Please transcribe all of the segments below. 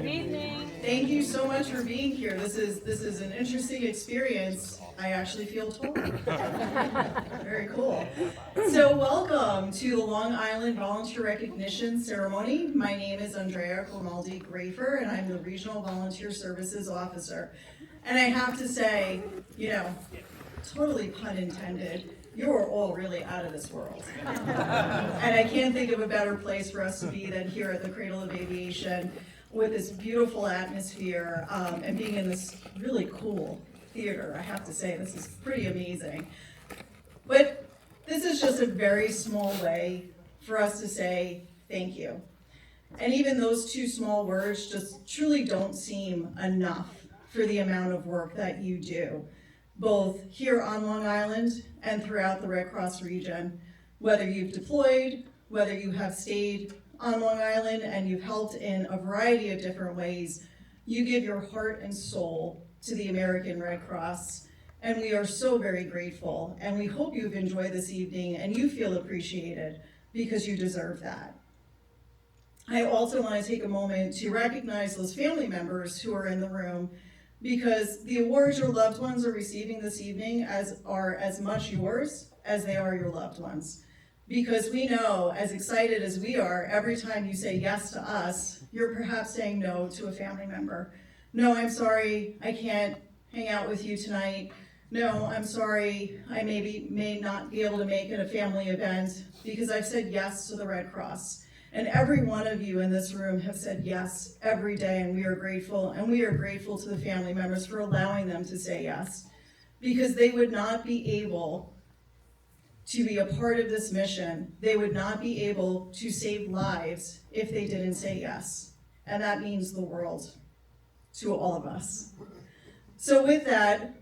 evening. Thank you so much for being here. This is an interesting experience. I actually feel taller. Very cool. So welcome to the Long Island Volunteer Recognition Ceremony. My name is Andrea Grimaldi Grafer, and I'm the Regional Volunteer Services Officer. And I have to say, totally pun intended, you're all really out of this world. And I can't think of a better place for us to be than here at the Cradle of Aviation with this beautiful atmosphere and being in this really cool theater. I have to say, this is pretty amazing. But this is just a very small way for us to say thank you. And even those two small words just truly don't seem enough for the amount of work that you do, both here on Long Island and throughout the Red Cross region. Whether you've deployed, whether you have stayed on Long Island and you've helped in a variety of different ways, you give your heart and soul to the American Red Cross. And we are so very grateful, and we hope you've enjoyed this evening and you feel appreciated, because you deserve that. I also want to take a moment to recognize those family members who are in the room, because the awards your loved ones are receiving this evening are as much yours as they are your loved ones. Because we know, as excited as we are, every time you say yes to us, you're perhaps saying no to a family member. No, I'm sorry, I can't hang out with you tonight. No, I'm sorry, I may not be able to make it a family event, because I've said yes to the Red Cross. And every one of you in this room have said yes every day, and we are grateful. And we are grateful to the family members for allowing them to say yes, because they would not be able to be a part of this mission. They would not be able to save lives if they didn't say yes. And that means the world to all of us. So with that,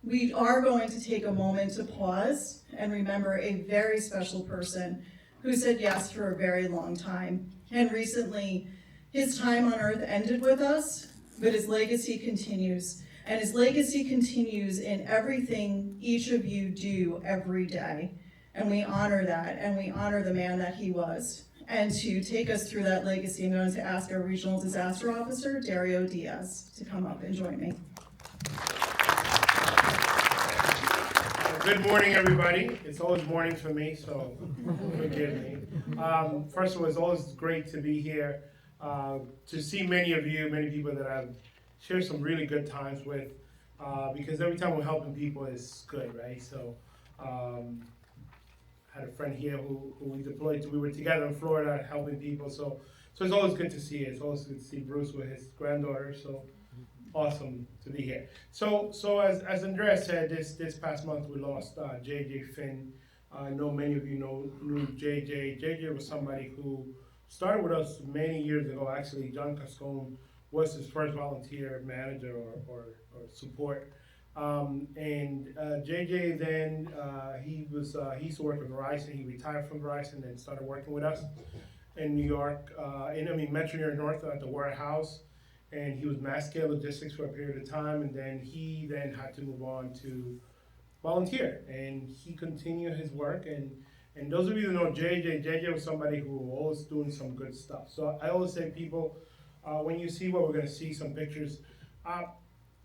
we are going to take a moment to pause and remember a very special person who said yes for a very long time. And recently, his time on earth ended with us, but his legacy continues. And his legacy continues in everything each of you do every day. And we honor that, and we honor the man that he was. And to take us through that legacy, I'm going to ask our Regional Disaster Officer, Dario Diaz, to come up and join me. Good morning, everybody. It's always morning for me, so forgive me. First of all, it's always great to be here, to see many people that I've shared some really good times with, because every time we're helping people, it's good, right? So, I had a friend here who we deployed to. We were together in Florida helping people, so it's always good to see it. It's always good to see Bruce with his granddaughter, so awesome to be here. So as Andrea said, this past month we lost JJ Finn. I know many of you knew JJ. JJ was somebody who started with us many years ago. Actually, John Cascone was his first volunteer manager or support. And JJ then, he used to work with Verizon. He retired from Verizon and started working with us in New York, Metro New York North at the warehouse. And he was mass scale logistics for a period of time, and then he had to move on to volunteer. And he continued his work. And those of you who know JJ was somebody who was always doing some good stuff. So I always say, people, when you see what we're going to see, some pictures,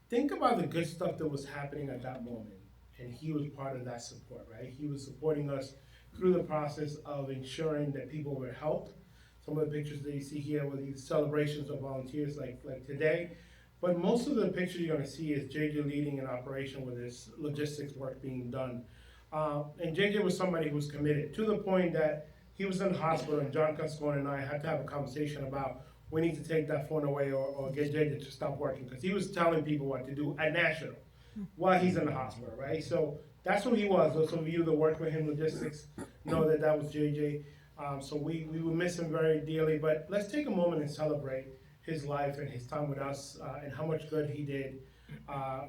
think about the good stuff that was happening at that moment. And he was part of that support, right? He was supporting us through the process of ensuring that people were helped. Some of the pictures that you see here were these celebrations of volunteers like today. But most of the pictures you're going to see is JJ leading an operation with this logistics work being done. And JJ was somebody who was committed to the point that he was in the hospital, and John Cascone and I had to have a conversation about, we need to take that phone away or get JJ to stop working, because he was telling people what to do at National while he's in the hospital, right? So that's who he was. Those of you that work with him logistics know that was JJ. So we will miss him very dearly, but let's take a moment and celebrate his life and his time with us, and how much good he did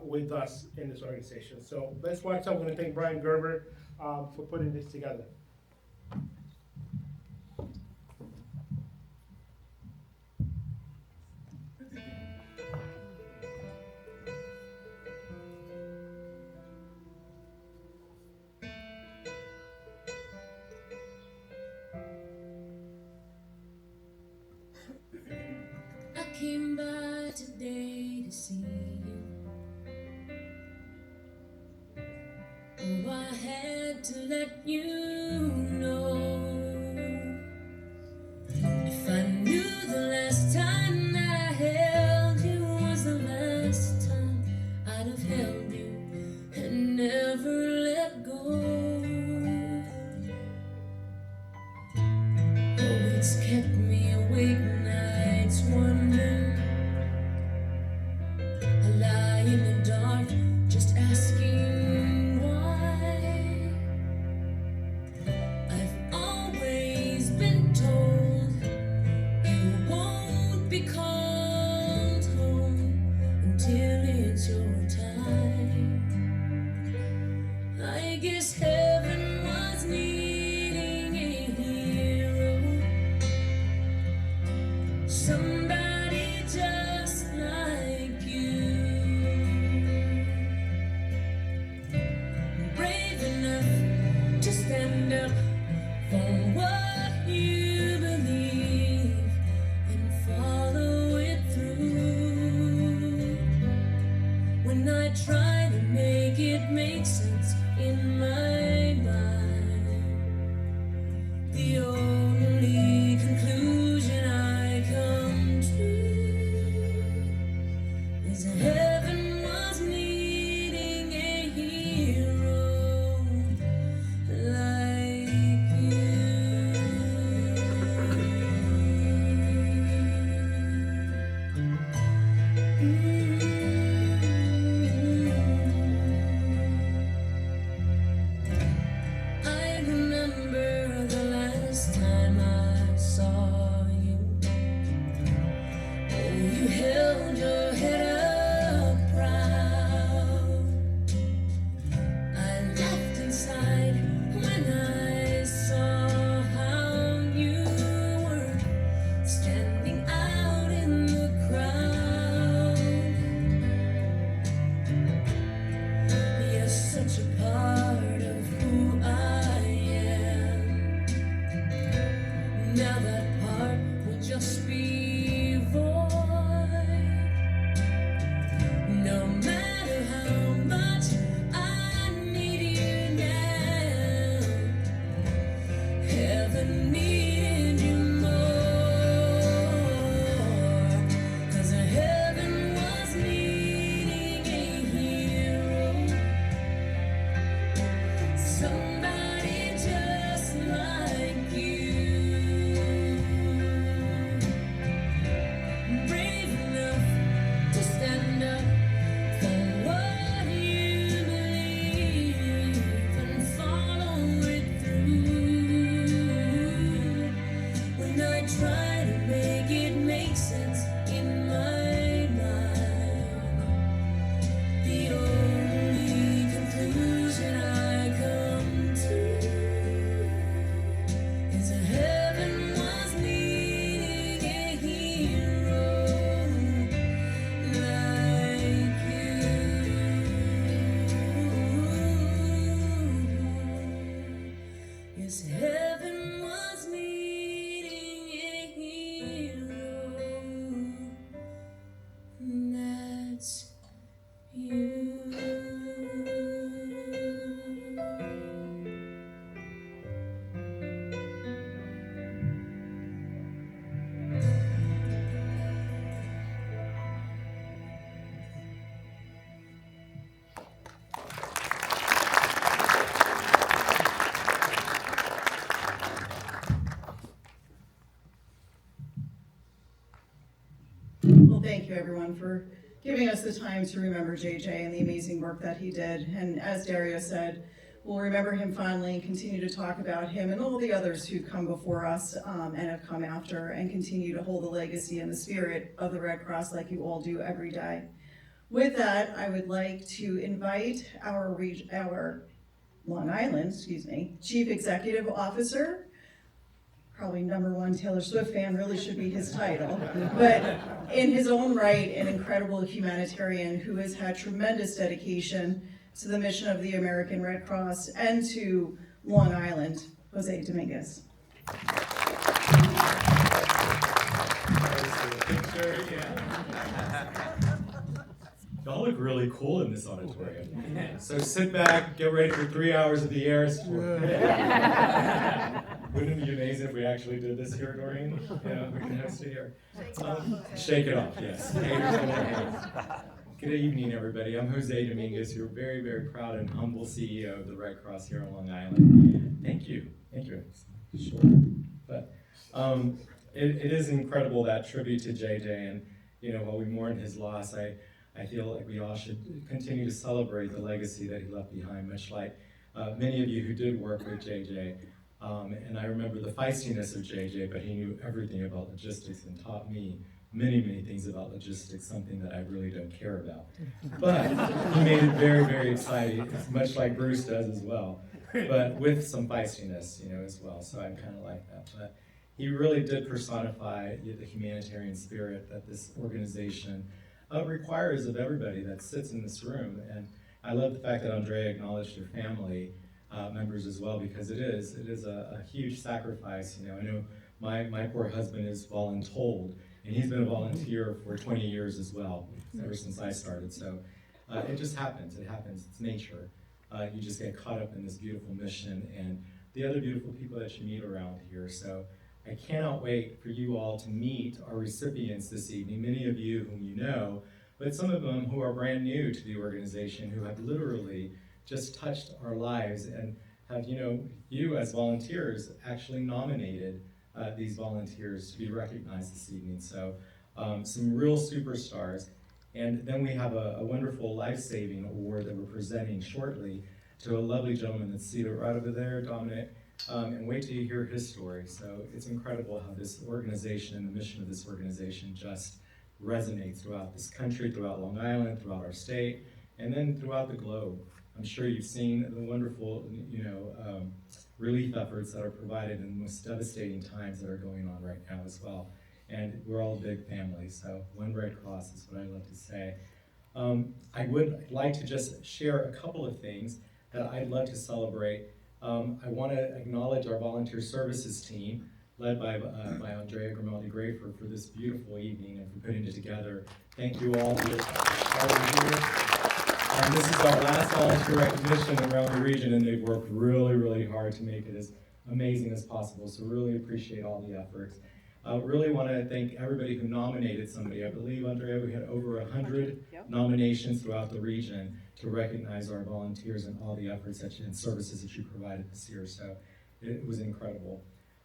with us in this organization. So let's watch. I'm going to thank Brian Gerber for putting this together. came by today to see you. Oh, I had to let you know. If I knew the last time that I held you was the last time, I'd have held you and never let go. Oh, it's kept me awake nights wondering. I lie in the dark just asking why. I've always been told you won't be called home until it's your time. I guess heaven was needing a hero, somebody just like you, brave enough to stand up for what you believe and follow it through. When I try to make it make sense in my mind, the only conclusion I come to is heaven was needing a hero like I remember the last time I saw you. Oh, you held your head up proud. I laughed inside when I saw how you were standing out in the crowd. You're such a part of who I am. Now that part will just be void. No matter how much I need you now, heaven needed you more. 'Cause heaven was needing a hero, somebody just like you, brave enough to stand up for what you believe and follow it through. When I try to make it make sense in my mind, the only conclusion I come to is heaven was needing a hero like you. Yes, heaven was needing a hero, and that's you. Well, thank you everyone for giving us the time to remember JJ and the amazing work that he did. And as Dario said, we'll remember him fondly and continue to talk about him and all the others who've come before us and have come after, and continue to hold the legacy and the spirit of the Red Cross like you all do every day. With that, I would like to invite our Long Island, Chief Executive Officer, probably #1 Taylor Swift fan really should be his title, but in his own right, an incredible humanitarian who has had tremendous dedication to the mission of the American Red Cross and to Long Island, Jose Dominguez. Thanks, shirt, yeah. Y'all look really cool in this auditorium. So sit back, get ready for 3 hours of the air. Wouldn't it be amazing if we actually did this here, Doreen? Yeah, we can host it here. Shake it off, yes. Good evening, everybody. I'm Jose Dominguez, your very, very proud and humble CEO of the Red Cross here on Long Island. Thank you. Thank you. Sure. But it is incredible, that tribute to JJ, and while we mourn his loss, I feel like we all should continue to celebrate the legacy that he left behind, much like many of you who did work with JJ. And I remember the feistiness of JJ, but he knew everything about logistics and taught me many, many things about logistics, something that I really don't care about. But he made it very, very exciting, much like Bruce does as well, but with some feistiness, as well. So I'm kind of like that. But he really did personify the humanitarian spirit that this organization requires of everybody that sits in this room. And I love the fact that Andrea acknowledged her family members as well, because it is a huge sacrifice. I know my poor husband is voluntold, and he's been a volunteer for 20 years as well, ever since I started. So it just happens. It happens. It's nature. You just get caught up in this beautiful mission and the other beautiful people that you meet around here. So I cannot wait for you all to meet our recipients this evening, many of you whom you know, but some of them who are brand new to the organization, who have literally just touched our lives and have, you as volunteers actually nominated these volunteers to be recognized this evening. So some real superstars. And then we have a wonderful life-saving award that we're presenting shortly to a lovely gentleman that's seated right over there, Dominic. And wait till you hear his story. So it's incredible how this organization and the mission of this organization just resonates throughout this country, throughout Long Island, throughout our state, and then throughout the globe. I'm sure you've seen the wonderful, relief efforts that are provided in the most devastating times that are going on right now as well. And we're all a big family, so one Red Cross is what I love to say. I would like to just share a couple of things that I'd love to celebrate. I want to acknowledge our volunteer services team, led by Andrea Grimaldi-Grafer, for this beautiful evening and for putting it together. Thank you all for being here. And this is our last volunteer recognition around the region, and they've worked really, really hard to make it as amazing as possible. So really appreciate all the efforts. Really want to thank everybody who nominated somebody. I believe, Andrea, we had over 100 nominations throughout the region to recognize our volunteers and all the efforts and services that you provided this year. So it was incredible.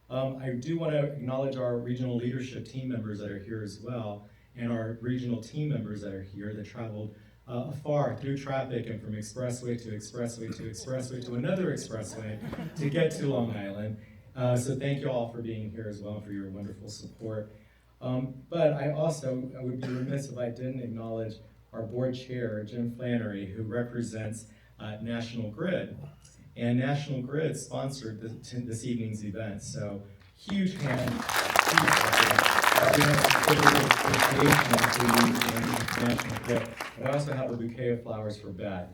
I do want to acknowledge our regional leadership team members that are here as well, and our regional team members that are here that traveled afar through traffic and from expressway to expressway to expressway to another expressway to get to Long Island. So thank you all for being here as well and for your wonderful support. But I would be remiss if I didn't acknowledge our board chair, Jim Flannery, who represents National Grid. And National Grid sponsored this evening's event. So huge hand, huge National. I also have a bouquet of flowers for Beth.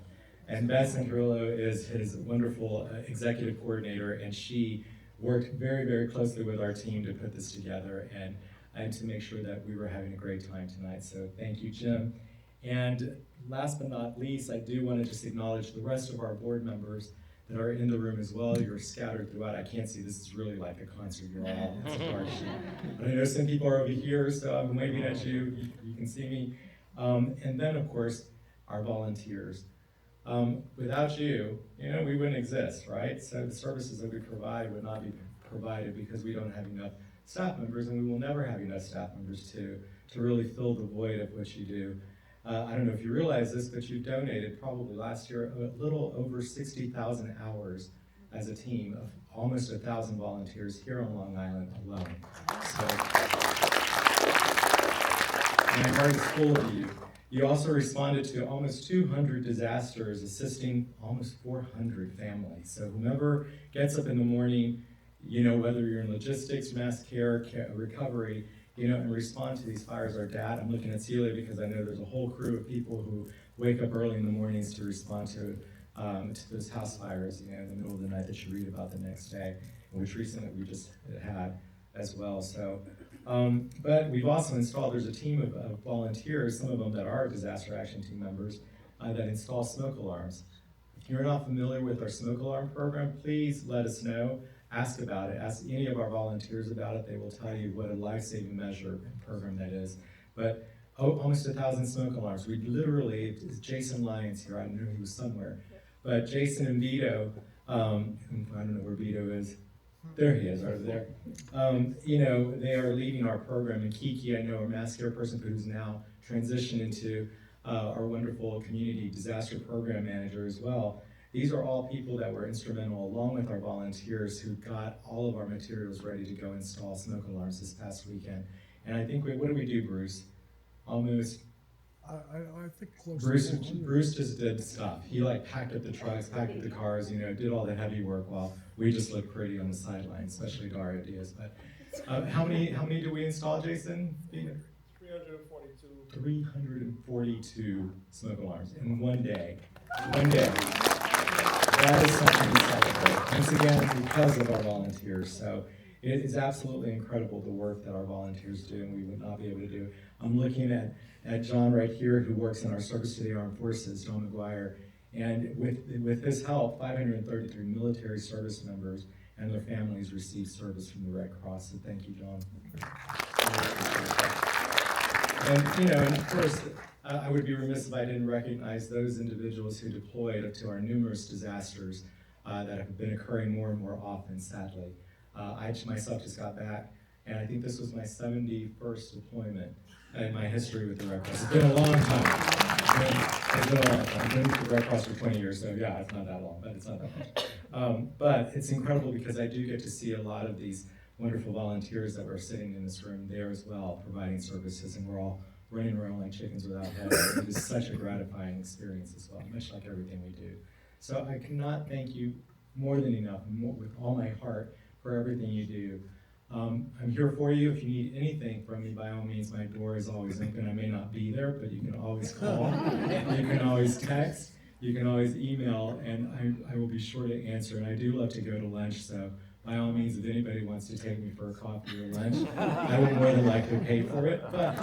And Beth Santarillo is his wonderful executive coordinator, and she worked very, very closely with our team to put this together and to make sure that we were having a great time tonight. So thank you, Jim. And last but not least, I do want to just acknowledge the rest of our board members that are in the room as well. You're scattered throughout. I can't see, this is really like a concert. You're all, it's a dark sheet. But I know some people are over here, so I'm waving at you. You can see me. And then, of course, our volunteers. Without you, we wouldn't exist, right? So the services that we provide would not be provided because we don't have enough staff members, and we will never have enough staff members to really fill the void of what you do. I don't know if you realize this, but you donated probably last year a little over 60,000 hours as a team of almost 1,000 volunteers here on Long Island alone. So, my heart is full of you. You also responded to almost 200 disasters, assisting almost 400 families. So whomever gets up in the morning, whether you're in logistics, mass care, recovery, and respond to these fires. Our dad, I'm looking at Celia because I know there's a whole crew of people who wake up early in the mornings to respond to those house fires, in the middle of the night that you read about the next day, which recently we just had as well. So But we've also installed, there's a team of volunteers, some of them that are disaster action team members, that install smoke alarms. If you're not familiar with our smoke alarm program, please let us know. Ask about it. Ask any of our volunteers about it. They will tell you what a life-saving measure and program that is. But almost 1,000 smoke alarms. We literally, Jason Lyons here, I knew he was somewhere, but Jason and Vito, I don't know where Vito is. There he is, right there. They are leading our program, and Kiki, I know, our mass care person who's now transitioned into our wonderful community disaster program manager as well. These are all people that were instrumental, along with our volunteers, who got all of our materials ready to go install smoke alarms this past weekend. And I think, what did we do, Bruce? Almost. I think close Bruce, to 100. Bruce just did stuff. He packed up the trucks, packed up the cars, did all the heavy work while we just looked pretty on the sidelines, especially Daria Diaz. But how many do we install, Jason? 342. 342 smoke alarms in one day. One day. That is something to celebrate. Once again, because of our volunteers. So it is absolutely incredible the work that our volunteers do, and we would not be able to do. I'm looking at John right here, who works in our Service to the Armed Forces, John McGuire, and with his help, 533 military service members and their families received service from the Red Cross. So thank you, John. And of course, I would be remiss if I didn't recognize those individuals who deployed to our numerous disasters that have been occurring more and more often, sadly. I myself just got back, and I think this was my 71st deployment in my history with the Red Cross. It's been a long time. It's been a long time. I've been with the Red Cross for 20 years, so yeah, it's not that long, but it's not that much. But it's incredible because I do get to see a lot of these wonderful volunteers that were sitting in this room there as well, providing services, and we're all running around like chickens without heads. It is such a gratifying experience as well, much like everything we do. So I cannot thank you more than enough, with all my heart, for everything you do. I'm here for you. If you need anything from me, by all means, my door is always open. I may not be there, but you can always call. You can always text. You can always email, and I will be sure to answer. And I do love to go to lunch, so by all means, if anybody wants to take me for a coffee or lunch, I will more than likely pay for it. But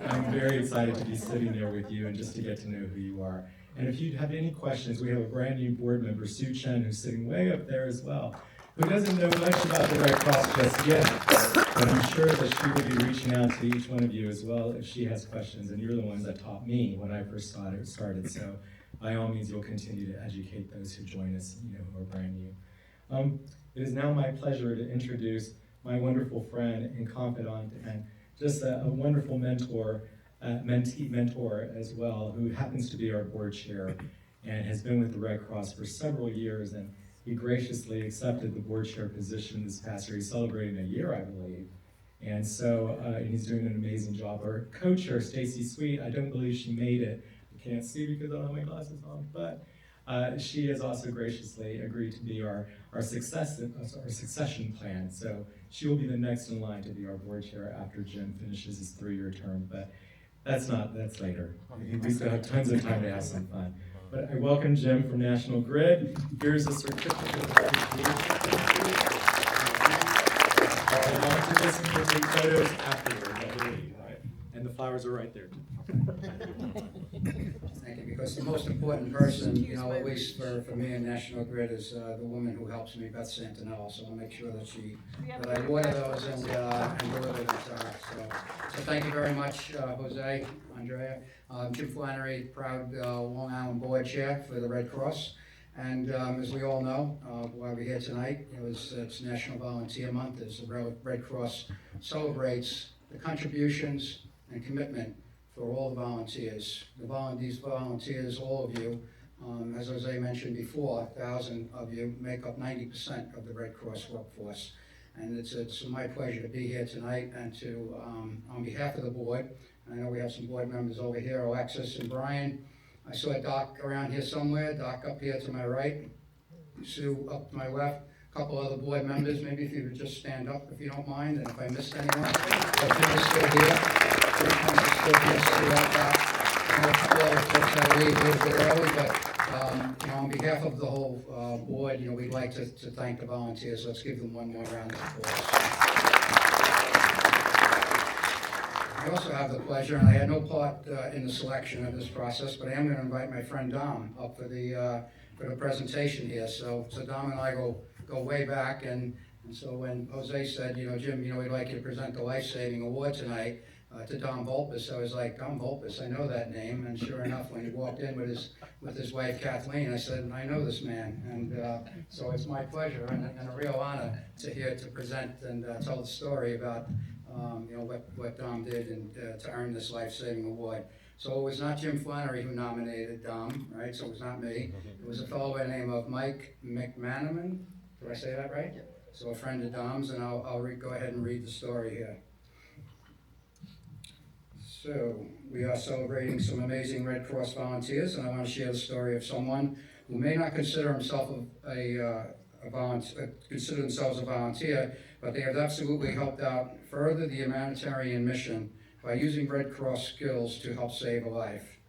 I'm very excited to be sitting there with you and just to get to know who you are. And if you have any questions, we have a brand new board member, Sue Chen, who's sitting way up there as well, who doesn't know much about the Red Cross just yet, but I'm sure that she will be reaching out to each one of you as well if she has questions, and you're the ones that taught me when I first started, so by all means, you'll continue to educate those who join us, who are brand new. It is now my pleasure to introduce my wonderful friend and confidant, and just a wonderful mentor as well, who happens to be our board chair and has been with the Red Cross for several years, and he graciously accepted the board chair position this past year. He's celebrating a year, I believe. And so he's doing an amazing job. Our co-chair, Stacy Sweet, I don't believe she made it. I can't see because I don't have my glasses on, but she has also graciously agreed to be our succession plan. So she will be the next in line to be our board chair after Jim finishes his 3-year term, but that's later. We still have tons of time to have some fun. But I welcome Jim from National Grid. Here's a certificate of appreciation. I'll to this and we'll take photos afterwards, I believe, right? And the flowers are right there. Thank you, because the most important person, at least for me in National Grid, is the woman who helps me, Beth Santinello. So I'll make sure that I order those and deliver them to her. So thank you very much, Jose, Andrea. Jim Flannery, proud Long Island board chair for the Red Cross. And as we all know, while we're here tonight, it's National Volunteer Month as the Red Cross celebrates the contributions and commitment for all the volunteers. These volunteers, all of you, as Jose mentioned before, 1,000 of you make up 90% of the Red Cross workforce. And it's my pleasure to be here tonight and to, on behalf of the board, I know we have some board members over here, Alexis and Brian. I saw Doc around here somewhere, Doc up here to my right, Sue up to my left, a couple other board members. Maybe if you would just stand up if you don't mind, and if I missed anyone. But Jim is still here. I leave a little bit early, but on behalf of the whole board, we'd like to thank the volunteers. Let's give them one more round of applause. I also have the pleasure, and I had no part in the selection of this process, but I am going to invite my friend Dom up for the presentation here. So Dom and I go way back, and so when Jose said, Jim, we'd like you to present the Life-Saving Award tonight to Dom Volpes, I was like, Dom Volpes, I know that name. And sure enough, when he walked in with his wife Kathleen, I said, I know this man. And so it's my pleasure and a real honor to present and tell the story about what Dom did and to earn this Life-Saving Award. So it was not Jim Flannery who nominated Dom, right? So it was not me. It was a fellow by the name of Mike McManaman. Did I say that right? So a friend of Dom's, and I'll go ahead and read the story here. So we are celebrating some amazing Red Cross volunteers, and I want to share the story of someone who may not consider himself consider themselves a volunteer, but they have absolutely helped out further the humanitarian mission by using Red Cross skills to help save a life.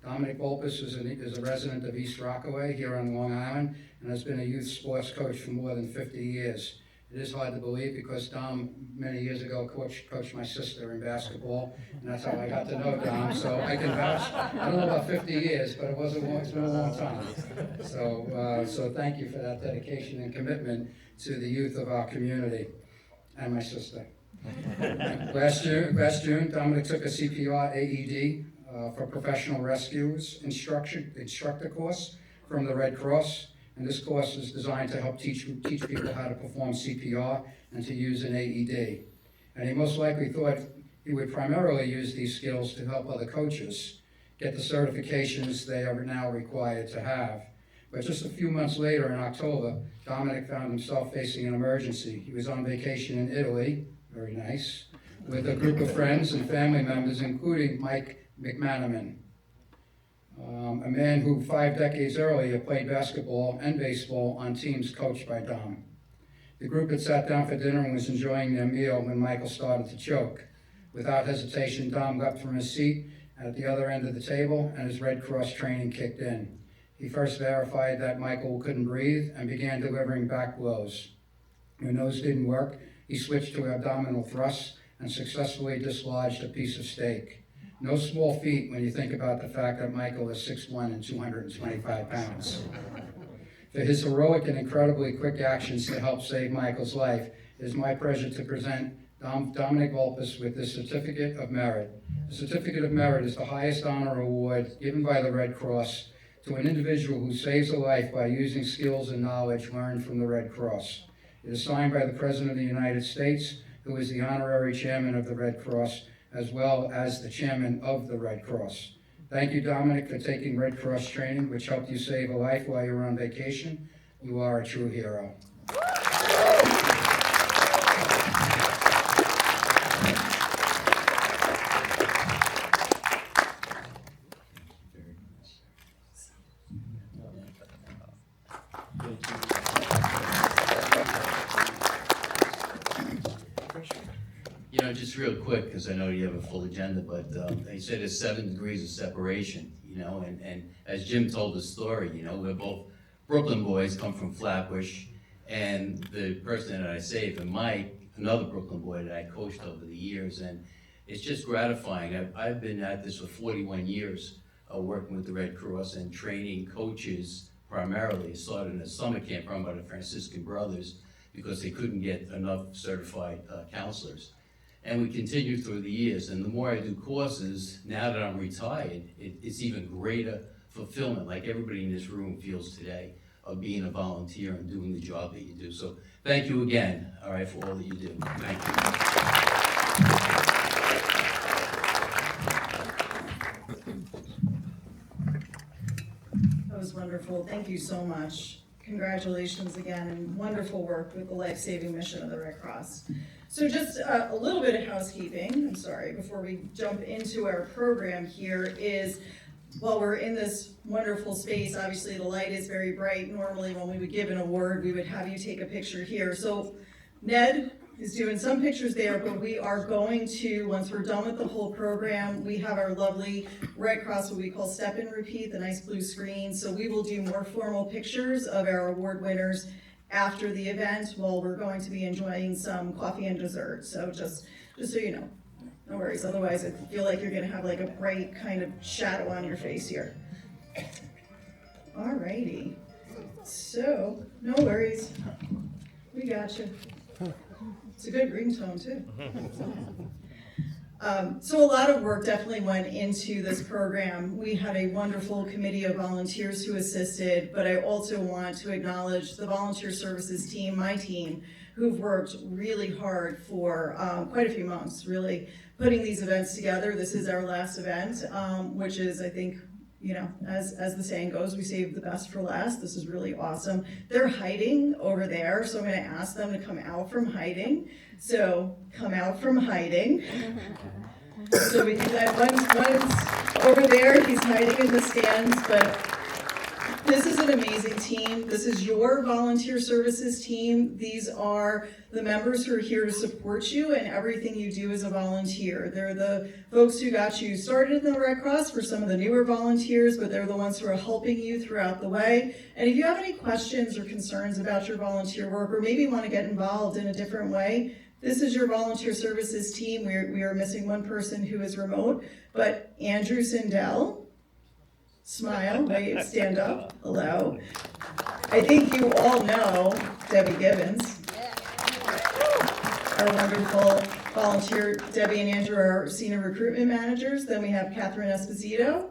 Dominic Volpes is a resident of East Rockaway here on Long Island and has been a youth sports coach for more than 50 years. It is hard to believe because Dom, many years ago, coached my sister in basketball, and that's how I got to know Dom, so I can vouch. I don't know about 50 years, but it's been a long time. So thank you for that dedication and commitment to the youth of our community and my sister. Last June, Dominic took a CPR AED for professional rescues instructor course from the Red Cross. And this course is designed to help teach people how to perform CPR and to use an AED. And he most likely thought he would primarily use these skills to help other coaches get the certifications they are now required to have. But just a few months later, in October, Dominic found himself facing an emergency. He was on vacation in Italy, very nice, with a group of friends and family members, including Mike McManaman, a man who 5 decades earlier played basketball and baseball on teams coached by Dom. The group had sat down for dinner and was enjoying their meal when Michael started to choke. Without hesitation, Dom leapt from his seat at the other end of the table, and his Red Cross training kicked in. He first verified that Michael couldn't breathe and began delivering back blows. When those didn't work, he switched to abdominal thrusts and successfully dislodged a piece of steak. No small feat when you think about the fact that Michael is 6'1" and 225 pounds. For his heroic and incredibly quick actions to help save Michael's life, it is my pleasure to present Dominic Volpes with this Certificate of Merit. The Certificate of Merit is the highest honor award given by the Red Cross to an individual who saves a life by using skills and knowledge learned from the Red Cross. It is signed by the President of the United States, who is the honorary chairman of the Red Cross, as well as the chairman of the Red Cross. Thank you, Dominic, for taking Red Cross training, which helped you save a life while you were on vacation. You are a true hero. Just real quick, because I know you have a full agenda, but they say there's 7 degrees of separation, and as Jim told the story, we're both Brooklyn boys, come from Flatbush, and the person that I saved, and Mike, another Brooklyn boy that I coached over the years, and it's just gratifying. I've been at this for 41 years, working with the Red Cross and training coaches primarily. It started in a summer camp run by the Franciscan Brothers because they couldn't get enough certified counselors. And we continue through the years, and the more I do courses, now that I'm retired, it's even greater fulfillment, like everybody in this room feels today, of being a volunteer and doing the job that you do. So thank you again, all right, for all that you do. Thank you. That was wonderful. Thank you so much. Congratulations again, and wonderful work with the life-saving mission of the Red Cross. So just a little bit of housekeeping, I'm sorry, before we jump into our program here is, while we're in this wonderful space, obviously the light is very bright. Normally when we would give an award, we would have you take a picture here. So Ned is doing some pictures there, but we are going to, once we're done with the whole program, we have our lovely Red Cross, what we call Step and Repeat, the nice blue screen. So we will do more formal pictures of our award winners after the event, while we're going to be enjoying some coffee and dessert. So just so you know. No worries, otherwise I feel like you're gonna have like a bright kind of shadow on your face here. Alrighty, so, no worries. We got you. It's a good ringtone too. So a lot of work definitely went into this program. We had a wonderful committee of volunteers who assisted, but I also want to acknowledge the volunteer services team, my team, who've worked really hard for quite a few months, really putting these events together. This is our last event, which is, I think, you know, as the saying goes, we save the best for last. This is really awesome. They're hiding over there, so I'm gonna ask them to come out from hiding. So, come out from hiding. So we do that one's over there, he's hiding in the stands, but this is an amazing team. This is your volunteer services team. These are the members who are here to support you in everything you do as a volunteer. They're the folks who got you started in the Red Cross for some of the newer volunteers, but they're the ones who are helping you throughout the way. And if you have any questions or concerns about your volunteer work, or maybe want to get involved in a different way, this is your volunteer services team. We are missing one person who is remote, but Andrew Sindel, smile, wave, stand up, hello. I think you all know Debbie Gibbons. Our wonderful volunteer, Debbie and Andrew are our senior recruitment managers. Then we have Catherine Esposito,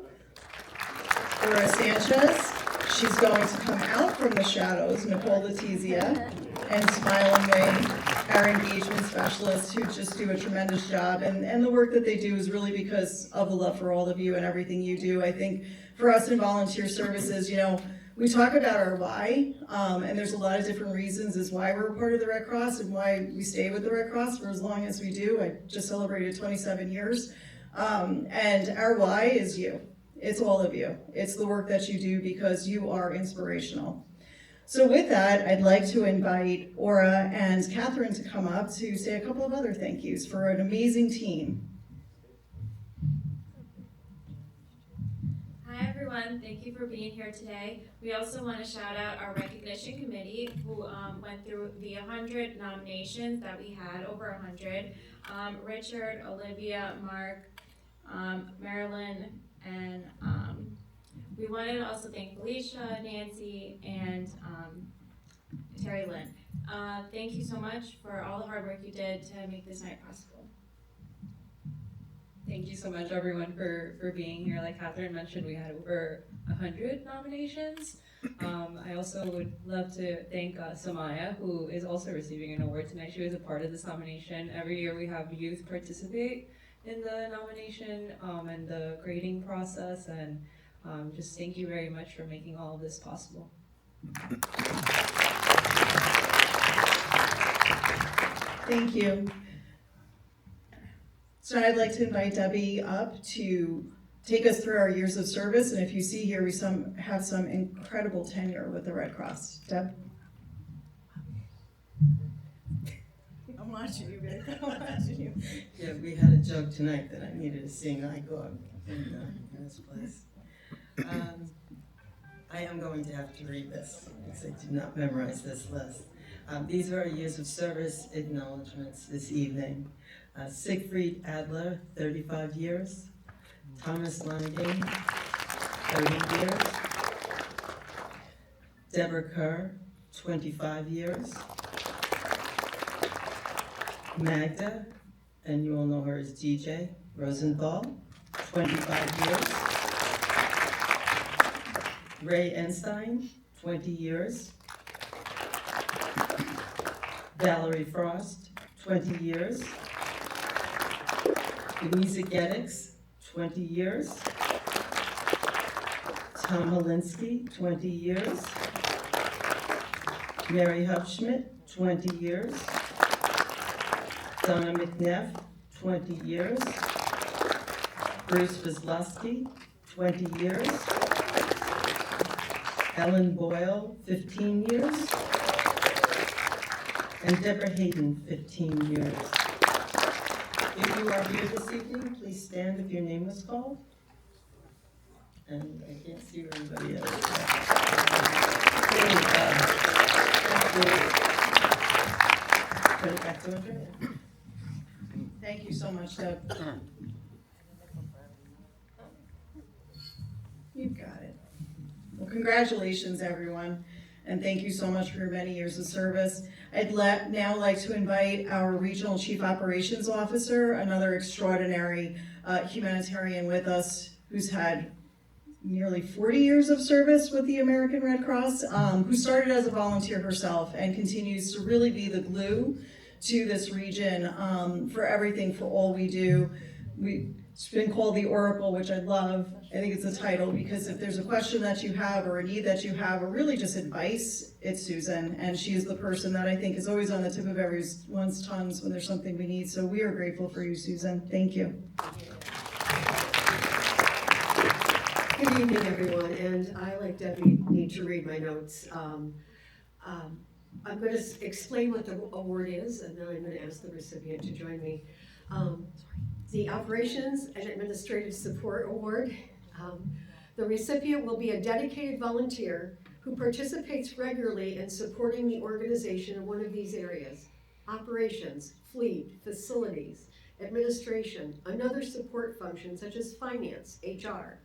Laura Sanchez. She's going to come out from the shadows, Nicole Letizia, and Smile and Wave, our engagement specialists who just do a tremendous job. And the work that they do is really because of the love for all of you and everything you do. I think for us in volunteer services, you know, we talk about our why, and there's a lot of different reasons as why we're a part of the Red Cross and why we stay with the Red Cross for as long as we do. I just celebrated 27 years. And our why is you. It's all of you. It's the work that you do because you are inspirational. So with that, I'd like to invite Aura and Catherine to come up to say a couple of other thank yous for an amazing team. Hi everyone, thank you for being here today. We also want to shout out our recognition committee who went through the 100 nominations that we had, over 100. Richard, Olivia, Mark, Marilyn, and we wanted to also thank Felicia, Nancy, and Terry Lynn. Thank you so much for all the hard work you did to make this night possible. Thank you so much, everyone, for being here. Like Catherine mentioned, we had over 100 nominations. I also would love to thank Samaya, who is also receiving an award tonight. She was a part of this nomination. Every year we have youth participate in the nomination and the grading process, and just thank you very much for making all of this possible. Thank you. So I'd like to invite Debbie up to take us through our years of service, and if you see here, we have some incredible tenure with the Red Cross. Deb? I'm watching you, babe. I'm watching you. Yeah, we had a joke tonight that I needed to sing I God in this place. I am going to have to read this because I did not memorize this list. These are our years of service acknowledgements this evening. Siegfried Adler, 35 years. Thomas Lanigan, 30 years. Deborah Kerr, 25 years. Magda, and you all know her as DJ, Rosenthal, 25 years. Ray Enstein, 20 years. Valerie Frost, 20 years. Louisa Geddix, 20 years. Tom Holinsky, 20 years. Mary Hubschmidt, 20 years. Donna McNeff, 20 years. Bruce Wisłowski, 20 years. Ellen Boyle, 15 years. And Deborah Hayden, 15 years. If you are here this evening, please stand if your name was called. And I can't see where everybody else is. There we go. Put it back to Andrea. Thank you so much, Deb. You've got it. Well, congratulations, everyone, and thank you so much for your many years of service. I'd now like to invite our Regional Chief Operations Officer, another extraordinary humanitarian with us, who's had nearly 40 years of service with the American Red Cross, who started as a volunteer herself and continues to really be the glue to this region for everything, for all we do. It's been called the Oracle, which I love. I think it's a title because if there's a question that you have or a need that you have or really just advice, it's Susan. And she is the person that I think is always on the tip of everyone's tongues when there's something we need. So we are grateful for you, Susan. Thank you. Good evening, everyone, and I, like Debbie, need to read my notes. I'm going to explain what the award is, and then I'm going to ask the recipient to join me. The Operations and Administrative Support Award. The recipient will be a dedicated volunteer who participates regularly in supporting the organization in one of these areas: operations, fleet, facilities, administration, another support function such as finance, HR.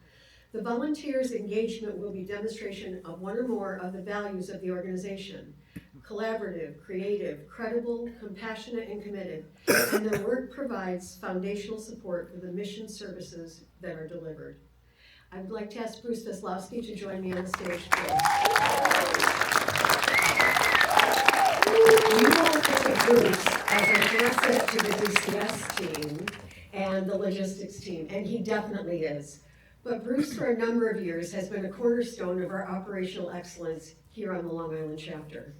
The volunteer's engagement will be demonstration of one or more of the values of the organization: collaborative, creative, credible, compassionate, and committed. And their work provides foundational support for the mission services that are delivered. I'd like to ask Bruce Veslowski to join me on the stage, please. You all think of Bruce as an asset to the DCS team and the logistics team, and he definitely is. But Bruce, for a number of years, has been a cornerstone of our operational excellence here on the Long Island chapter.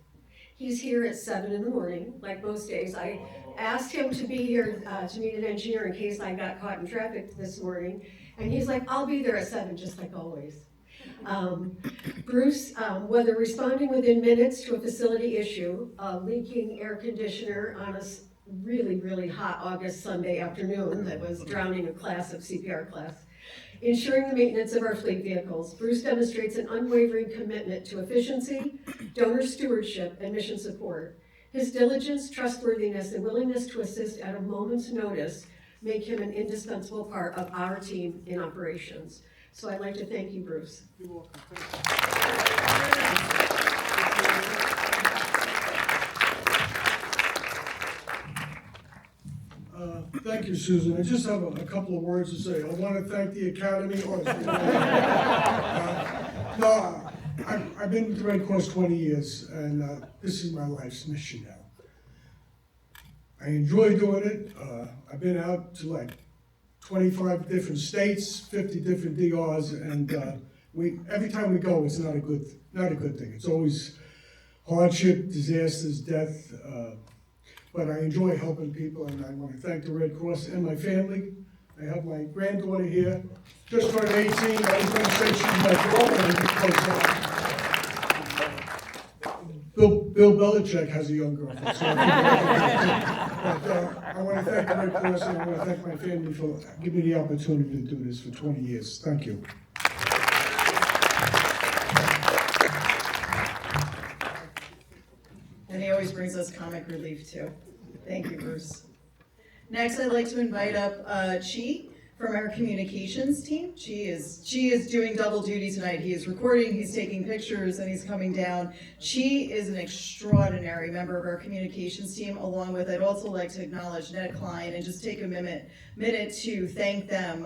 He's here at 7 in the morning, like most days. I asked him to be here to meet an engineer in case I got caught in traffic this morning, and he's like, I'll be there at 7, just like always. Bruce, whether responding within minutes to a facility issue, a leaking air conditioner on a really, really hot August Sunday afternoon that was drowning a class of CPR class, ensuring the maintenance of our fleet vehicles, Bruce demonstrates an unwavering commitment to efficiency, donor stewardship, and mission support. His diligence, trustworthiness, and willingness to assist at a moment's notice make him an indispensable part of our team in operations. So I'd like to thank you, Bruce. You're welcome. Thank you, Susan. I just have a couple of words to say. I want to thank the Academy. I've been with the Red Cross 20 years, and this is my life's mission now. I enjoy doing it. I've been out to like 25 different states, 50 different DRs, and every time we go, it's not a good thing. It's always hardship, disasters, death. But I enjoy helping people, and I want to thank the Red Cross and my family. I have my granddaughter here, just turned 18. I was going to say she's my girlfriend because Bill Belichick has a young girlfriend. So I want to thank the Red Cross, and I want to thank my family for giving me the opportunity to do this for 20 years. Thank you. And he always brings us comic relief too. Thank you, Bruce. Next, I'd like to invite up Chi from our communications team. Chi is doing double duty tonight. He is recording, he's taking pictures, and he's coming down. Chi is an extraordinary member of our communications team. Along with, I'd also like to acknowledge Ned Klein and just take a minute to thank them.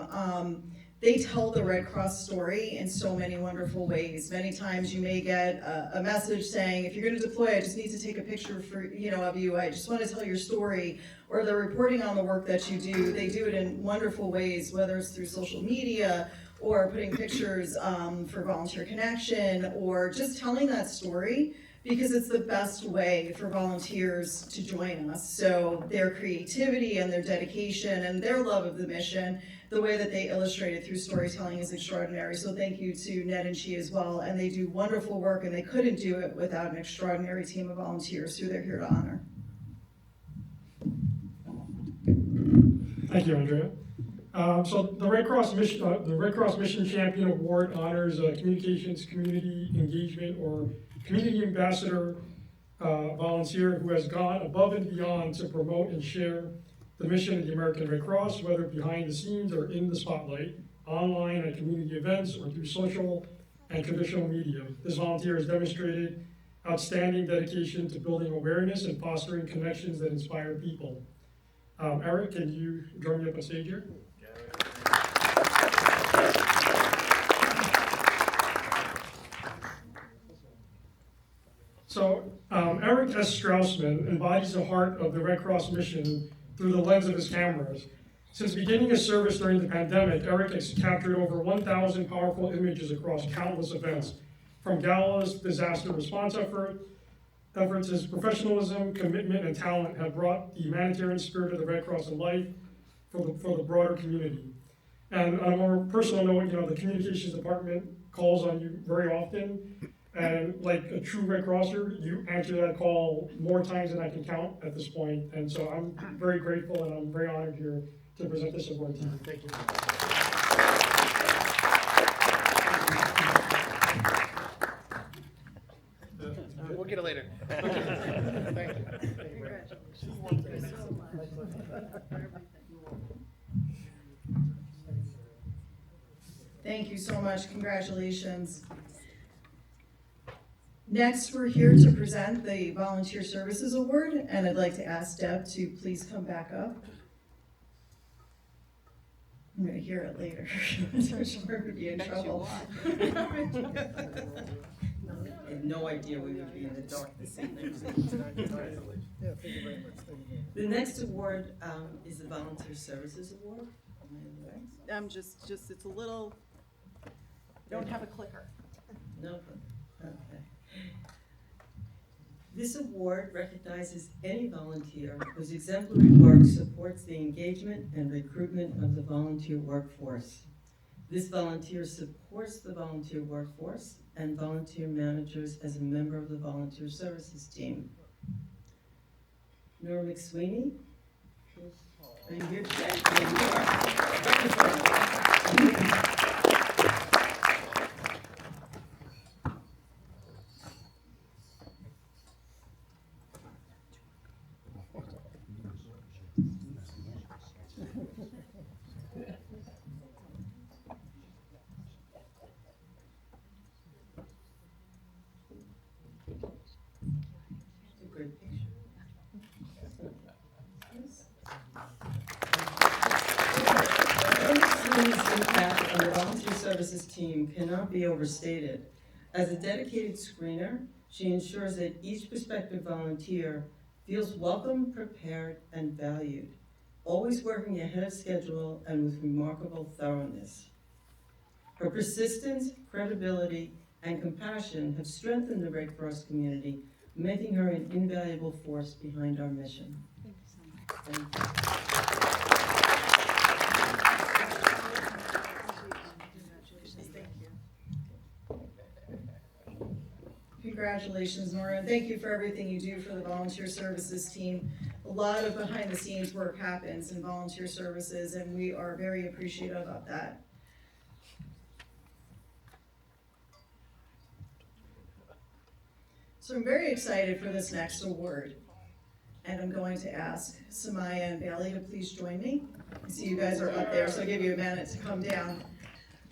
They tell the Red Cross story in so many wonderful ways. Many times you may get a message saying, if you're going to deploy, I just need to take a picture of you. I just want to tell your story. Or they're reporting on the work that you do. They do it in wonderful ways, whether it's through social media or putting pictures for Volunteer Connection or just telling that story, because it's the best way for volunteers to join us. So their creativity and their dedication and their love of the mission, the way that they illustrate it through storytelling is extraordinary. So thank you to Ned and Chi as well. And they do wonderful work, and they couldn't do it without an extraordinary team of volunteers who they're here to honor. Thank you, Andrea. So the Red Cross Mission Champion Award honors communications, community engagement, or community ambassador volunteer who has gone above and beyond to promote and share the mission of the American Red Cross, whether behind the scenes or in the spotlight, online at community events or through social and traditional media. This volunteer has demonstrated outstanding dedication to building awareness and fostering connections that inspire people. Eric, can you join me up on stage here? So, Eric S. Straussman embodies the heart of the Red Cross mission through the lens of his cameras. Since beginning his service during the pandemic, Eric has captured over 1,000 powerful images across countless events. From galas, disaster response efforts, his professionalism, commitment, and talent have brought the humanitarian spirit of the Red Cross to life for the broader community. And on a more personal note, the communications department calls on you very often. And like a true Red Crosser, you answer that call more times than I can count at this point. And so I'm very grateful and I'm very honored here to present this award to you. Thank you. We'll get it later. Thank you. Thank you so much. Congratulations. Next, we're here to present the Volunteer Services Award, and I'd like to ask Deb to please come back up. I'm going to hear it later. So we're going to be in trouble. I had no idea we would be in the dark this evening. The next award is the Volunteer Services Award. Am I in the right? Just it's a little, don't have a clicker. No, okay. This award recognizes any volunteer whose exemplary work supports the engagement and recruitment of the volunteer workforce. This volunteer supports the volunteer workforce and volunteer managers as a member of the volunteer services team. Nora McSweeney, are you here today? Yeah, you are. Impact on the volunteer services team cannot be overstated. As a dedicated screener, she ensures that each prospective volunteer feels welcome, prepared, and valued, always working ahead of schedule and with remarkable thoroughness. Her persistence, credibility, and compassion have strengthened the Red Cross community, making her an invaluable force behind our mission. Thank you so much. Congratulations, Nora, and thank you for everything you do for the volunteer services team. A lot of behind the scenes work happens in volunteer services, and we are very appreciative of that. So I'm very excited for this next award, and I'm going to ask Samaya and Bailey to please join me. I see you guys are up there, so I'll give you a minute to come down.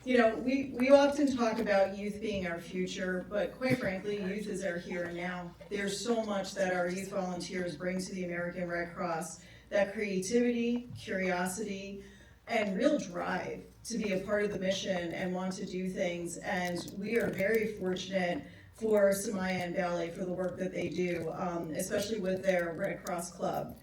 You know, we often talk about youth being our future, but quite frankly, youth is our here and now. There's so much that our youth volunteers bring to the American Red Cross, that creativity, curiosity, and real drive to be a part of the mission and want to do things. And we are very fortunate for Samaya and Bailey for the work that they do, especially with their Red Cross Club.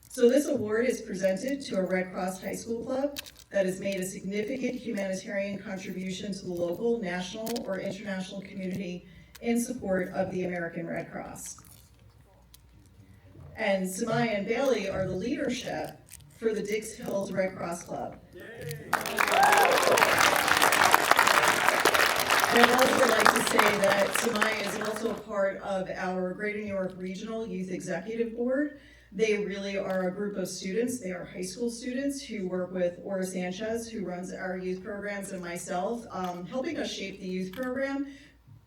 So this award is presented to a Red Cross high school club that has made a significant humanitarian contribution to the local, national, or international community in support of the American Red Cross. And Samaya and Bailey are the leadership for the Dix Hills Red Cross Club. And I'd also like to say that Samaya is also a part of our Greater New York Regional Youth Executive Board. They really are a group of students. They are high school students who work with Ora Sanchez, who runs our youth programs, and myself, helping us shape the youth program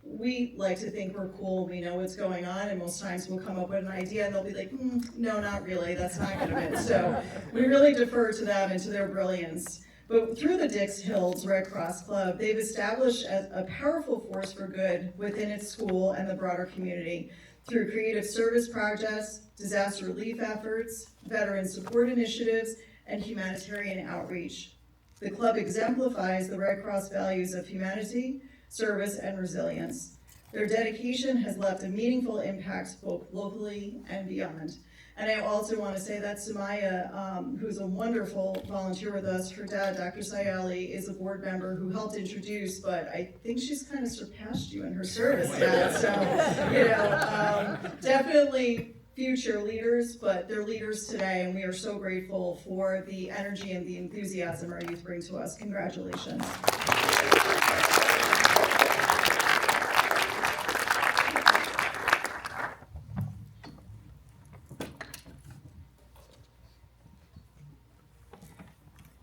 we like to think we're cool, we know what's going on, and most times we'll come up with an idea and they'll be like, no, not really, that's not gonna fit. So we really defer to them and to their brilliance. But through the Dix Hills Red Cross Club, they've established a powerful force for good within its school and the broader community through creative service projects, disaster relief efforts, veteran support initiatives, and humanitarian outreach. The club exemplifies the Red Cross values of humanity, service, and resilience. Their dedication has left a meaningful impact both locally and beyond. And I also want to say that Samaya, who's a wonderful volunteer with us, her dad, Dr. Sayali, is a board member who helped introduce, but I think she's kind of surpassed you in her service, Dad. So, definitely future leaders, but they're leaders today, and we are so grateful for the energy and the enthusiasm our youth bring to us. Congratulations.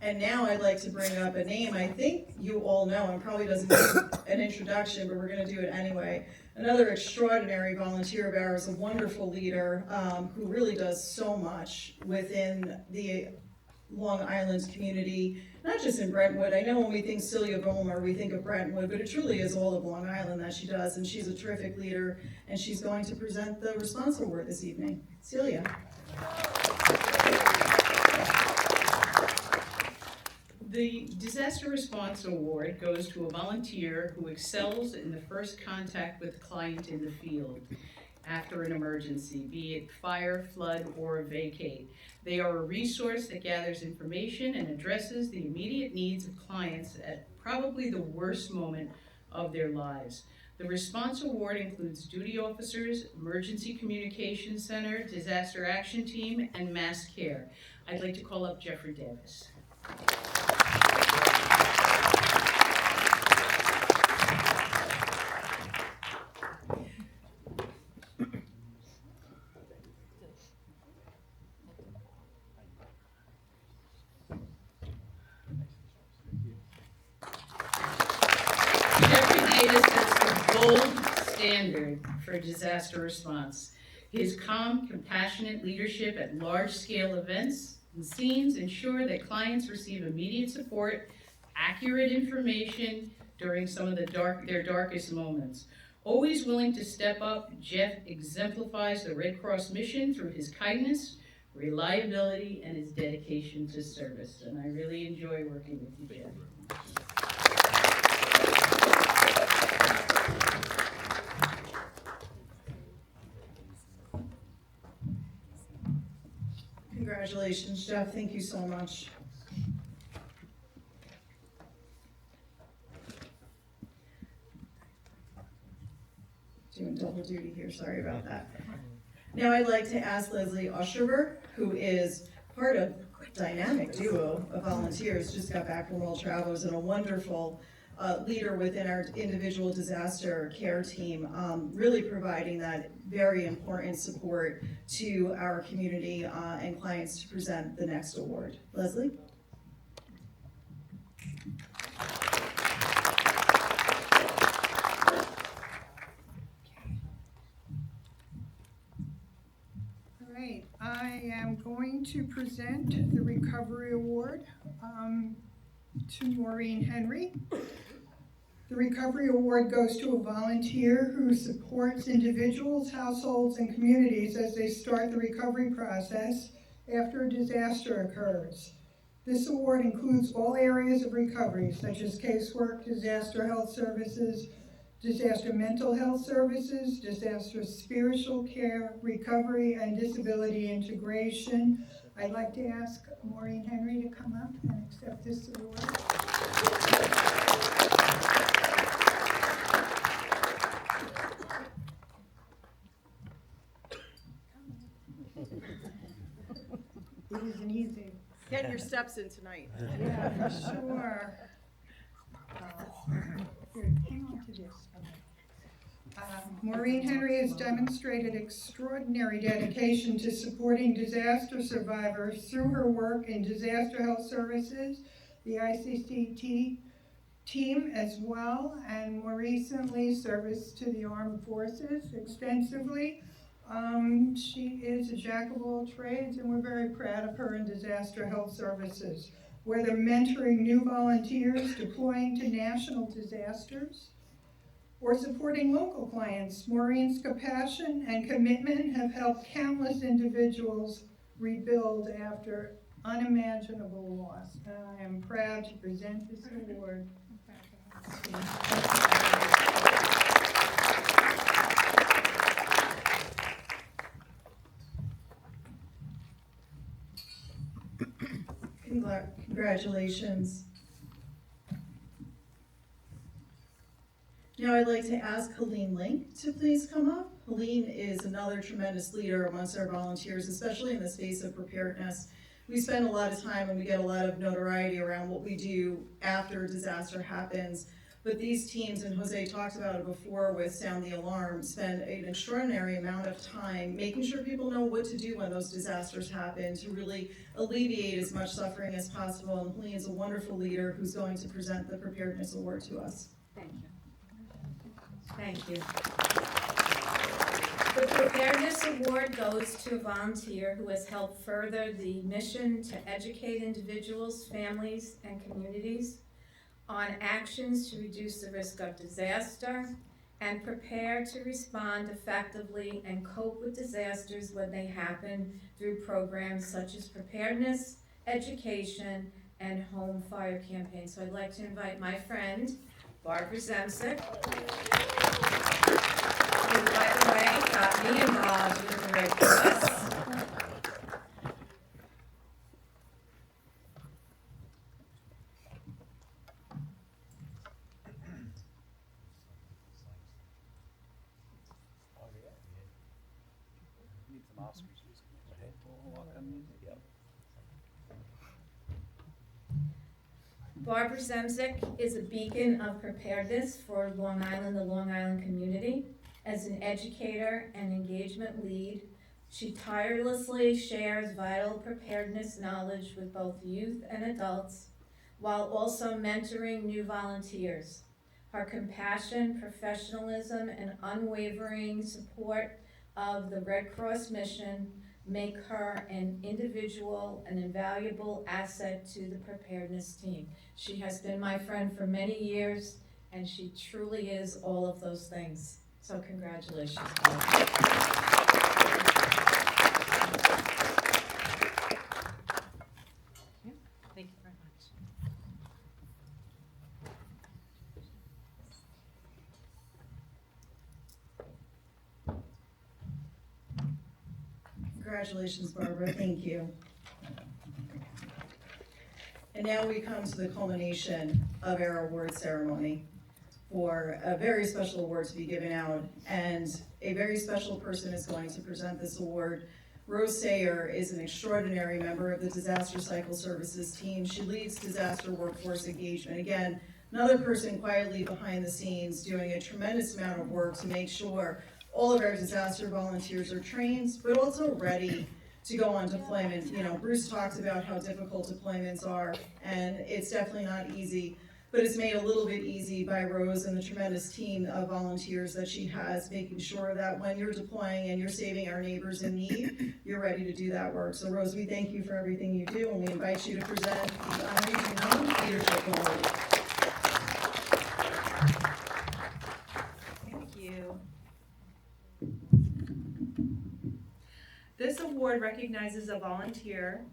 And now I'd like to bring up a name I think you all know, and probably doesn't need an introduction, but we're going to do it anyway. Another extraordinary volunteer of ours, a wonderful leader who really does so much within the Long Island community, not just in Brentwood. I know when we think Celia Vollmer, we think of Brentwood, but it truly is all of Long Island that she does, and she's a terrific leader, and she's going to present the Response Award this evening. Celia. The Disaster Response Award goes to a volunteer who excels in the first contact with the client in the field after an emergency, be it fire, flood, or vacate. They are a resource that gathers information and addresses the immediate needs of clients at probably the worst moment of their lives. The Response Award includes duty officers, Emergency Communications Center, Disaster Action Team, and Mass Care. I'd like to call up Jeffrey Davis. Jeffrey Davis sets the gold standard for disaster response. His calm, compassionate leadership at large-scale events and scenes ensure that clients receive immediate support, accurate information during some of their darkest moments. Always willing to step up, Jeff exemplifies the Red Cross mission through his kindness, reliability, and his dedication to service. And I really enjoy working with you, Jeff. Congratulations, Jeff. Thank you so much. Doing double duty here, sorry about that. Now I'd like to ask Leslie Osherver, who is part of a dynamic duo of volunteers, just got back from World Travels, and a wonderful leader within our individual disaster care team, really providing that very important support to our community and clients to present the next award. Leslie? All right, I am going to present the Recovery Award to Maureen Henry. The Recovery Award goes to a volunteer who supports individuals, households, and communities as they start the recovery process after a disaster occurs. This award includes all areas of recovery, such as casework, disaster health services, disaster mental health services, disaster spiritual care, recovery, and disability integration. I'd like to ask Maureen Henry to come up and accept this award. It isn't easy. Getting your steps in tonight. Yeah, for sure. Here, hang on to this. Maureen Henry has demonstrated extraordinary dedication to supporting disaster survivors through her work in disaster health services, the ICCT team as well, and more recently service to the armed forces extensively. She is a jack of all trades, and we're very proud of her in disaster health services, whether mentoring new volunteers, deploying to national disasters, or supporting local clients. Maureen's compassion and commitment have helped countless individuals rebuild after unimaginable loss. And I am proud to present this award. Congratulations. Now I'd like to ask Helene Link to please come up. Helene is another tremendous leader amongst our volunteers, especially in the space of preparedness. We spend a lot of time and we get a lot of notoriety around what we do after a disaster happens. But these teams, and Jose talked about it before with Sound the Alarm, spend an extraordinary amount of time making sure people know what to do when those disasters happen to really alleviate as much suffering as possible. And Helene is a wonderful leader who's going to present the Preparedness Award to us. Thank you. Thank you. The Preparedness Award goes to a volunteer who has helped further the mission to educate individuals, families, and communities on actions to reduce the risk of disaster and prepare to respond effectively and cope with disasters when they happen through programs such as preparedness, education, and home fire campaigns. So I'd like to invite my friend, Barbara Zemsek, who, by the way, got me involved with the Red Cross. Barbara Zemsek is a beacon of preparedness for Long Island, the Long Island community. As an educator and engagement lead, she tirelessly shares vital preparedness knowledge with both youth and adults, while also mentoring new volunteers. Her compassion, professionalism, and unwavering support of the Red Cross mission make her an individual, an invaluable asset to the preparedness team. She has been my friend for many years, and she truly is all of those things. So congratulations. Thank you very much. Congratulations, Barbara. Thank you. And now we come to the culmination of our award ceremony for a very special award to be given out, and a very special person is going to present this award. Rose Sayer is an extraordinary member of the Disaster Cycle Services team. She leads disaster workforce engagement. Again, another person quietly behind the scenes doing a tremendous amount of work to make sure all of our disaster volunteers are trained, but also ready to go on deployment. You know, Bruce talked about how difficult deployments are, and it's definitely not easy, but it's made a little bit easy by Rose and the tremendous team of volunteers that she has, making sure that when you're deploying and you're saving our neighbors in need, you're ready to do that work. So Rose, we thank you for everything you do, and we invite you to present the Henry Dunant Leadership Award. Thank you. This award recognizes a volunteer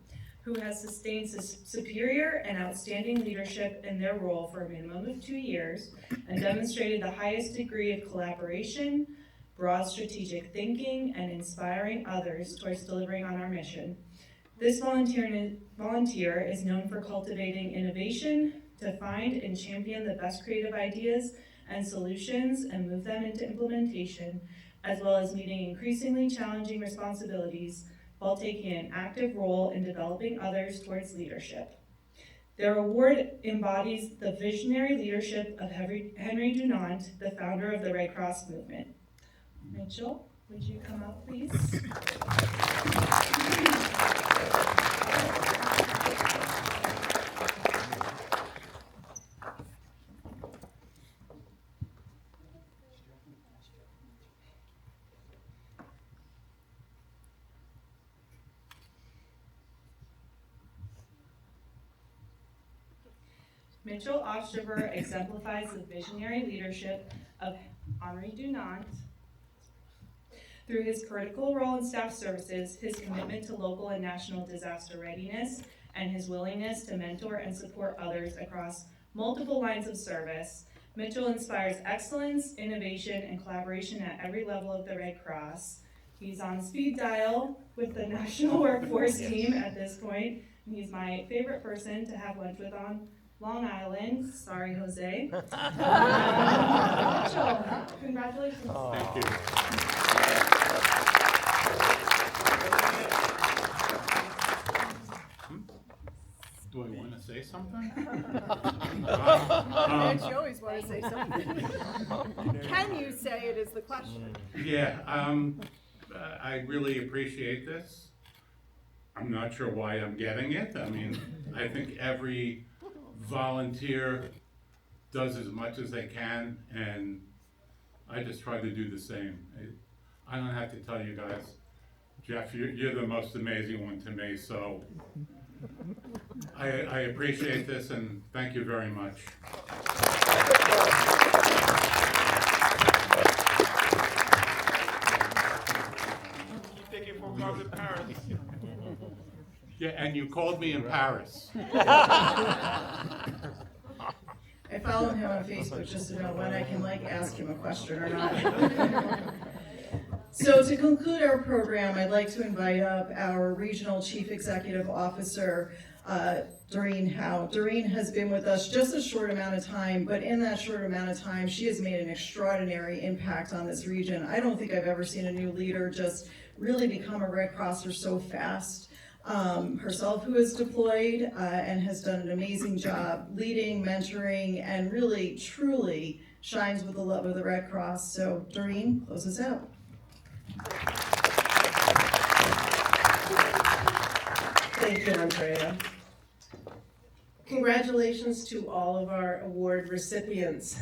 who has sustained superior and outstanding leadership in their role for a minimum of 2 years and demonstrated the highest degree of collaboration, broad strategic thinking, and inspiring others towards delivering on our mission. This volunteer is known for cultivating innovation to find and champion the best creative ideas and solutions and move them into implementation, as well as meeting increasingly challenging responsibilities while taking an active role in developing others towards leadership. Their award embodies the visionary leadership of Henry Dunant, the founder of the Red Cross movement. Mitchell, would you come up, please? Mitchell Ostrover exemplifies the visionary leadership of Henri Dunant. Through his critical role in staff services, his commitment to local and national disaster readiness, and his willingness to mentor and support others across multiple lines of service, Mitchell inspires excellence, innovation, and collaboration at every level of the Red Cross. He's on speed dial with the National Workforce Team at this point, and he's my favorite person to have lunch with on Long Island. Sorry, Jose. Mitchell, congratulations. Thank you. Do I want to say something? You always want to say something. Can you say it is the question? Yeah, I really appreciate this. I'm not sure why I'm getting it. I mean, I think every volunteer does as much as they can, and I just try to do the same. I don't have to tell you guys, Jeff, you're the most amazing one to me, so I appreciate this, and thank you very much. You think it for in Paris? Yeah, and you called me in Paris. I follow him on Facebook just to know when I can ask him a question or not. So to conclude our program, I'd like to invite up our Regional Chief Executive Officer, Doreen Howe. Doreen has been with us just a short amount of time, but in that short amount of time, she has made an extraordinary impact on this region. I don't think I've ever seen a new leader just really become a Red Crosser so fast. Herself, who is deployed and has done an amazing job leading, mentoring, and really, truly shines with the love of the Red Cross. So Doreen, close us out. Thank you, Andrea. Congratulations to all of our award recipients.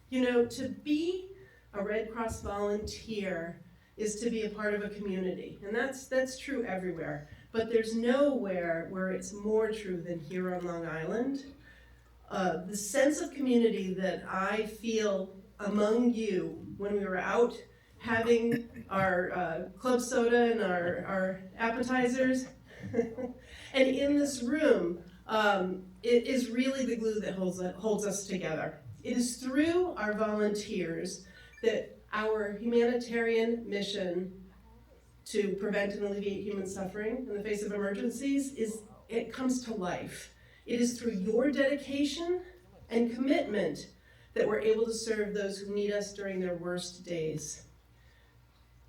You know, to be a Red Cross volunteer is to be a part of a community, and that's true everywhere. But there's nowhere where it's more true than here on Long Island. The sense of community that I feel among you when we were out having our club soda and our appetizers, and in this room, it is really the glue that holds us together. It is through our volunteers that our humanitarian mission to prevent and alleviate human suffering in the face of emergencies it comes to life. It is through your dedication and commitment that we're able to serve those who need us during their worst days.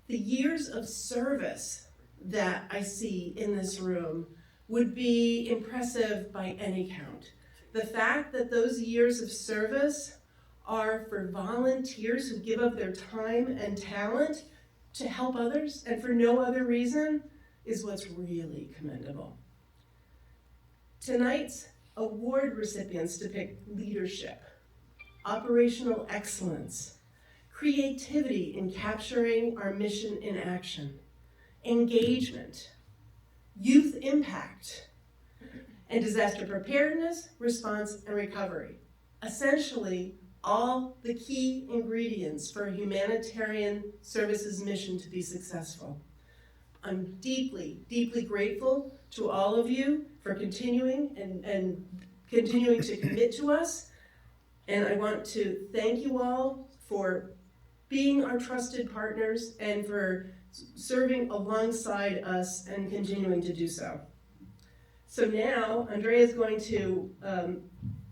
The years of service that I see in this room would be impressive by any count. The fact that those years of service are for volunteers who give up their time and talent to help others and for no other reason is what's really commendable. Tonight's award recipients depict leadership, operational excellence, creativity in capturing our mission in action, engagement, youth impact, and disaster preparedness, response, and recovery. Essentially, all the key ingredients for a humanitarian services mission to be successful. I'm deeply, deeply grateful to all of you for continuing and continuing to commit to us. And I want to thank you all for being our trusted partners and for serving alongside us and continuing to do so. So now, Andrea is going to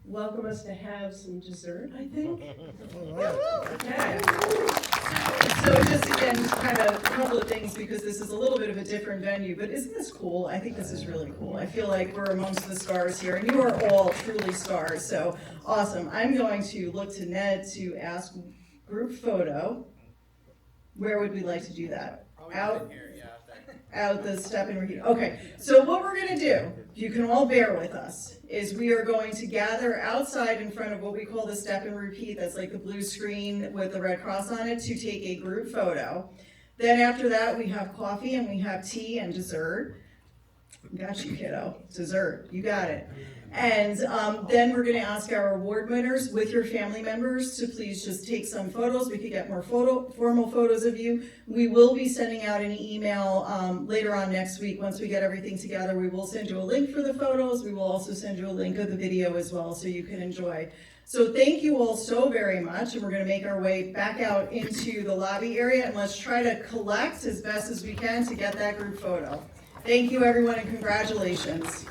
welcome us to have some dessert, I think. Okay. So just again, kind of a couple of things, because this is a little bit of a different venue, but isn't this cool? I think this is really cool. I feel like we're amongst the stars here, and you are all truly stars, so awesome. I'm going to look to Ned to ask group photo. Where would we like to do that? Out the step and repeat. Okay, so what we're gonna do, if you can all bear with us, is we are going to gather outside in front of what we call the step and repeat. That's like the blue screen with the Red Cross on it, to take a group photo. Then after that, we have coffee and we have tea and dessert. Got you, kiddo. Dessert. You got it. And then we're going to ask our award winners with your family members to please just take some photos. We could get more formal photos of you. We will be sending out an email later on next week. Once we get everything together, we will send you a link for the photos. We will also send you a link of the video as well so you can enjoy. So thank you all so very much, and we're going to make our way back out into the lobby area, and let's try to collect as best as we can to get that group photo. Thank you, everyone, and congratulations.